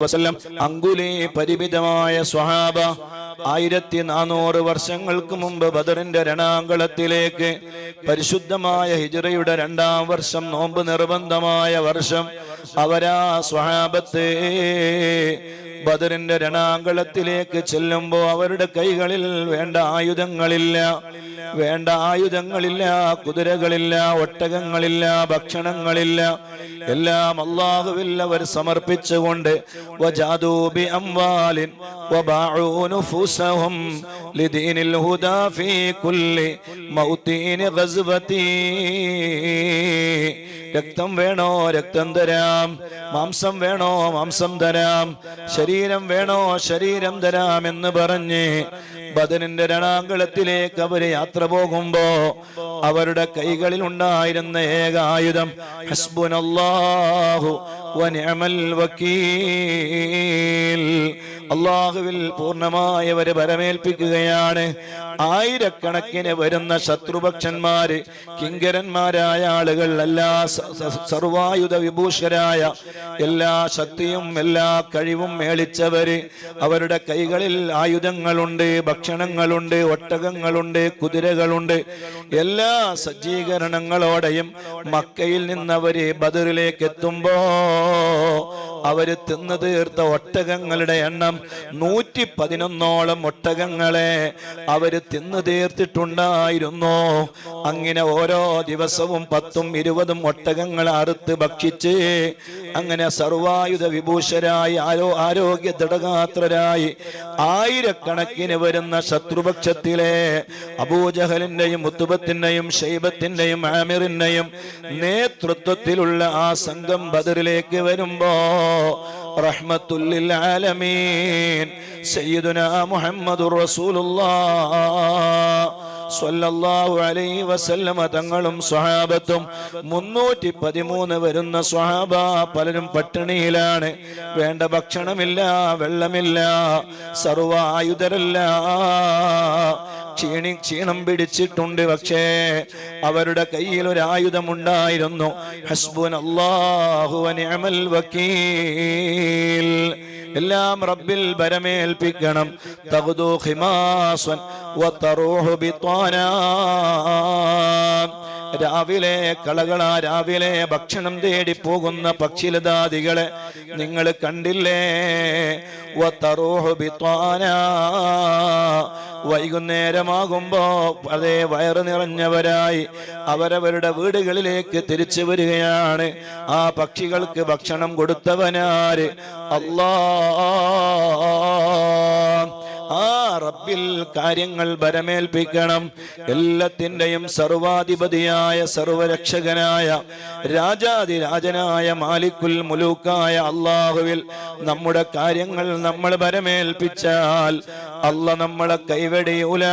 വസല്ലം അങ്കുലി പരിമിതമായ സ്വഹാബ 1400 വർഷങ്ങൾക്ക് മുമ്പ് ബദറിന്റെ രണാങ്കളത്തിലേക്ക് പരിശുദ്ധമായ ഹിജ്റയുടെ 2-ാം വർഷം നോമ്പ് നിർബന്ധമായ വർഷം അവരാ സ്വഹാബത്തെ ബദറിന്റെ രണാങ്കളത്തിലേക്ക് ചെല്ലുമ്പോൾ അവരുടെ കൈകളിൽ വേണ്ട ആയുധങ്ങളില്ല, കുതിരകളില്ല, ഒട്ടകങ്ങളില്ല, ഭക്ഷണങ്ങളില്ല, എല്ലാം അല്ലാഹുവിൽ അവർ സമർപ്പിച്ചുകൊണ്ട് വജാദൂ ബി അംവാലിൻ വബാഉ നുഫൂസഹും ലിദീനിൽ ഹുദാ ഫീ കുല്ലി മൗതീൻ ഗസ്വതി. രക്തം വേണോ രക്തം തരാം, മാംസം വേണോ മാംസം തരാം, ശരീരം വേണോ ശരീരം തരാം എന്ന് പറഞ്ഞ് ബദറിന്റെ രണാങ്കളത്തിലേക്ക് അവര് യാത്ര പോകുമ്പോ അവരുടെ കൈകളിൽ ഉണ്ടായിരുന്ന ഏക ആയുധം ഹസ്ബുനല്ലാഹു വനിഅമൽ വക്കീൽ, അല്ലാഹുവിൽ പൂർണ്ണമായവരെ ഭരമേൽപ്പിക്കുകയാണ്. ആയിരക്കണക്കിന് വരുന്ന ശത്രുപക്ഷന്മാര്, കിങ്കരന്മാരായ ആളുകൾ, എല്ലാ സർവായുധ വിഭൂഷരായ, എല്ലാ ശക്തിയും എല്ലാ കഴിവും മേളിച്ചവര്, അവരുടെ കൈകളിൽ ആയുധങ്ങളുണ്ട്, ഭക്ഷണങ്ങളുണ്ട്, ഒട്ടകങ്ങളുണ്ട്, കുതിരകളുണ്ട്, എല്ലാ സജ്ജീകരണങ്ങളോടെയും മക്കയിൽ നിന്നവര് ബദറിലേക്ക് എത്തുമ്പോ അവര് തിന്നു തീർത്ത ഒട്ടകങ്ങളുടെ എണ്ണം 111ഓളം ഒട്ടകങ്ങളെ അവര് തിന്നു തീർത്തിട്ടുണ്ടായിരുന്നു. അങ്ങനെ ഓരോ ദിവസവും 10ഉം 20ഉം ഒട്ടകങ്ങൾ അറുത്ത് ഭക്ഷിച്ച് അങ്ങനെ സർവായുധ വിഭൂഷരായി ആരോഗ്യ ദൃഢഗാത്രരായി ആയിരക്കണക്കിന് വരുന്ന ശത്രുപക്ഷത്തിലെ അബൂജഹലിന്റെയും ഉത്ബത്തിന്റെയും ഷൈബത്തിന്റെയും ആമിറിന്റെയും നേതൃത്വത്തിലുള്ള ആ സംഘം ബദറിലേക്ക് വരുമ്പോ റഹ്മത്തുൽ ലിൽ ആലമീൻ സയ്യിദുനാ മുഹമ്മദുർ റസൂലുള്ളാഹ് സ്വല്ലല്ലാഹു അലൈഹി വസല്ലമ തങ്ങളും സ്വഹാബത്തും 313 വരുന്ന സ്വഹാബ പലരും പട്ടിണിയിലാണ്. വേണ്ട ഭക്ഷണമില്ല, വെള്ളമില്ല, സർവ ആയുധരല്ല, ക്ഷീണം പിടിച്ചിട്ടുണ്ട്. പക്ഷേ അവരുടെ കയ്യിൽ ഒരു ആയുധമുണ്ടായിരുന്നു, ഹസ്ബുനല്ലാഹു വനിഅമൽ വക്കീൽ. എല്ലാം റബ്ബിൽ ഭരമേൽപ്പിക്കണം. തഗ്ദു ഖിമാസൻ വതറൂഹു ബിത്വാനാ, രാവിലെ രാവിലെ ഭക്ഷണം തേടി പോകുന്ന പക്ഷിലതാദികളെ നിങ്ങൾ കണ്ടില്ലേ? വതറൂഹു ബിത്വാനാ, വൈകുന്നേരമാകുമ്പോ അതേ വയറ് നിറഞ്ഞവരായി അവരവരുടെ വീടുകളിലേക്ക് തിരിച്ചു വരികയാണ്. ആ പക്ഷികൾക്ക് ഭക്ഷണം കൊടുത്തവനാര്? അല്ലാഹ്. ആ റബ്ബിൽ കാര്യങ്ങൾ ഭരമേൽപ്പിക്കണം. എല്ലാത്തിൻ്റെയും സർവാധിപതിയായ സർവരക്ഷകനായ രാജാതിരാജനായ മാലിക്കുൽ മുലൂക്കായ അല്ലാഹുവിൽ നമ്മുടെ കാര്യങ്ങൾ നമ്മൾ ഭരമേൽപ്പിച്ചാൽ അല്ലാഹ് നമ്മളെ കൈവെടിയൂല.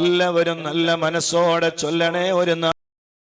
എല്ലാവരും നല്ല മനസ്സോടെ ചൊല്ലണേ ഒരു